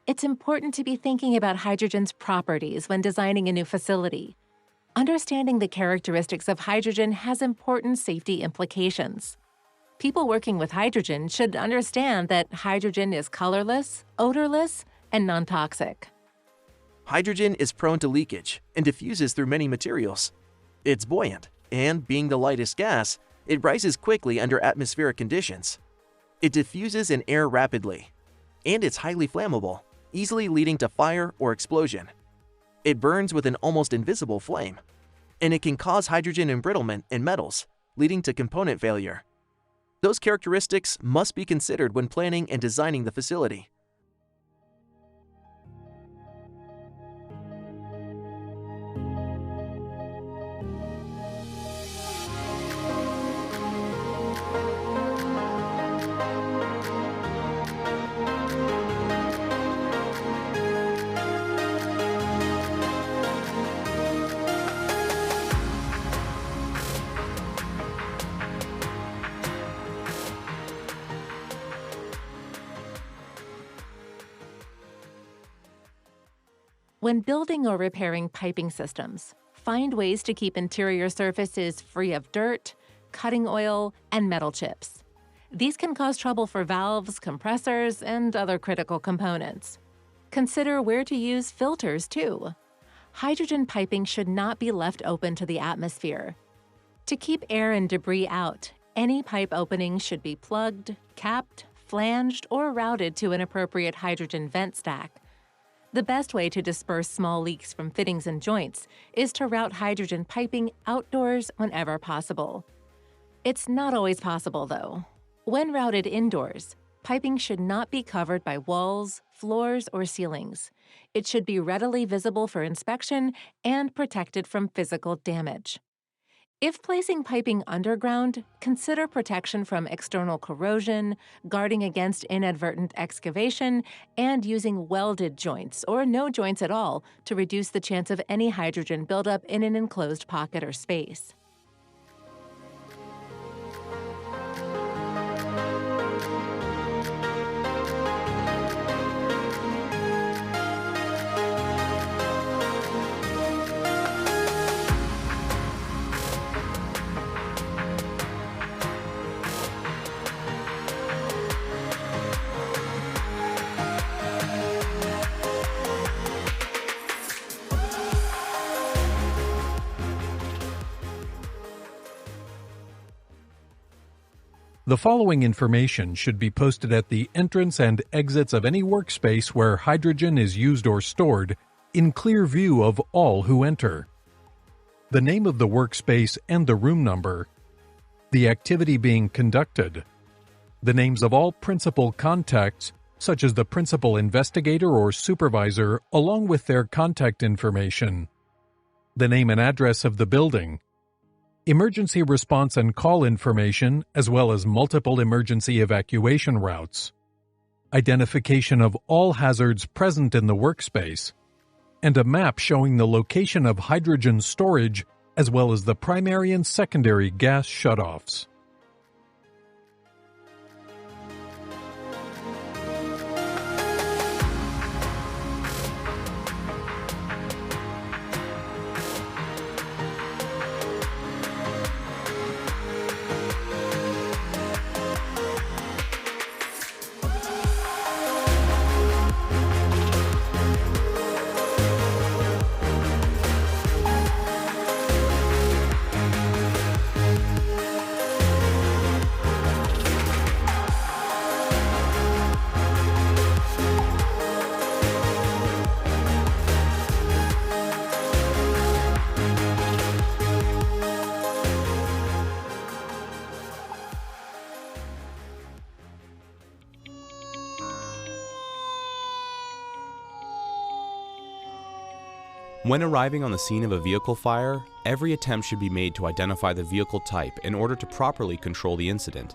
It's important to be thinking about hydrogen's properties when designing a new facility. Understanding the characteristics of hydrogen has important safety implications. People working with hydrogen should understand that hydrogen is colorless, odorless, and non-toxic. Hydrogen is prone to leakage and diffuses through many materials. It's buoyant, and being the lightest gas, it rises quickly under atmospheric conditions. It diffuses in air rapidly, and it's highly flammable, easily leading to fire or explosion. It burns with an almost invisible flame, and it can cause hydrogen embrittlement in metals, leading to component failure. Those characteristics must be considered when planning and designing the facility. When building or repairing piping systems, find ways to keep interior surfaces free of dirt, cutting oil, and metal chips. These can cause trouble for valves, compressors, and other critical components. Consider where to use filters, too. Hydrogen piping should not be left open to the atmosphere. To keep air and debris out, any pipe opening should be plugged, capped, flanged, or routed to an appropriate hydrogen vent stack. The best way to disperse small leaks from fittings and joints is to route hydrogen piping outdoors whenever possible. It's not always possible, though. When routed indoors, piping should not be covered by walls, floors, or ceilings. It should be readily visible for inspection and protected from physical damage. If placing piping underground, consider protection from external corrosion, guarding against inadvertent excavation, and using welded joints or no joints at all to reduce the chance of any hydrogen buildup in an enclosed pocket or space. The following information should be posted at the entrance and exits of any workspace where hydrogen is used or stored, in clear view of all who enter. The name of the workspace and the room number, the activity being conducted, the names of all principal contacts, such as the principal investigator or supervisor, along with their contact information, the name and address of the building, emergency response and call information, as well as multiple emergency evacuation routes, identification of all hazards present in the workspace, and a map showing the location of hydrogen storage, as well as the primary and secondary gas shutoffs. When arriving on the scene of a vehicle fire, every attempt should be made to identify the vehicle type in order to properly control the incident.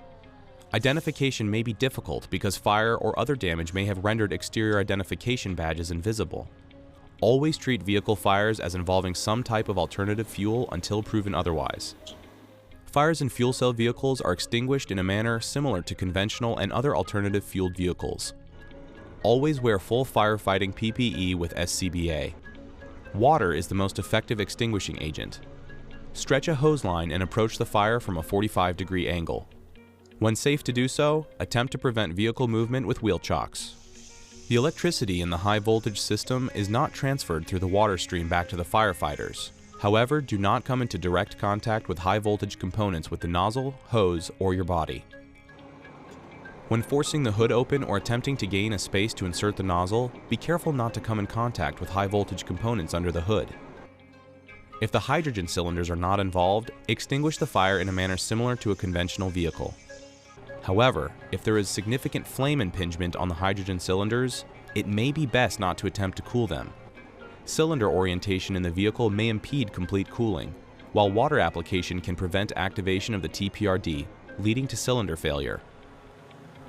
Identification may be difficult because fire or other damage may have rendered exterior identification badges invisible. Always treat vehicle fires as involving some type of alternative fuel until proven otherwise. Fires in fuel cell vehicles are extinguished in a manner similar to conventional and other alternative fueled vehicles. Always wear full firefighting PPE with SCBA. Water is the most effective extinguishing agent. Stretch a hose line and approach the fire from a 45-degree angle. When safe to do so, attempt to prevent vehicle movement with wheel chocks. The electricity in the high-voltage system is not transferred through the water stream back to the firefighters. However, do not come into direct contact with high-voltage components with the nozzle, hose, or your body. When forcing the hood open or attempting to gain a space to insert the nozzle, be careful not to come in contact with high-voltage components under the hood. If the hydrogen cylinders are not involved, extinguish the fire in a manner similar to a conventional vehicle. However, if there is significant flame impingement on the hydrogen cylinders, it may be best not to attempt to cool them. Cylinder orientation in the vehicle may impede complete cooling, while water application can prevent activation of the TPRD, leading to cylinder failure.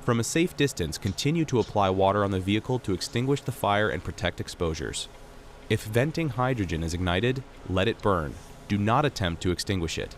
From a safe distance, continue to apply water on the vehicle to extinguish the fire and protect exposures. If venting hydrogen is ignited, let it burn. Do not attempt to extinguish it.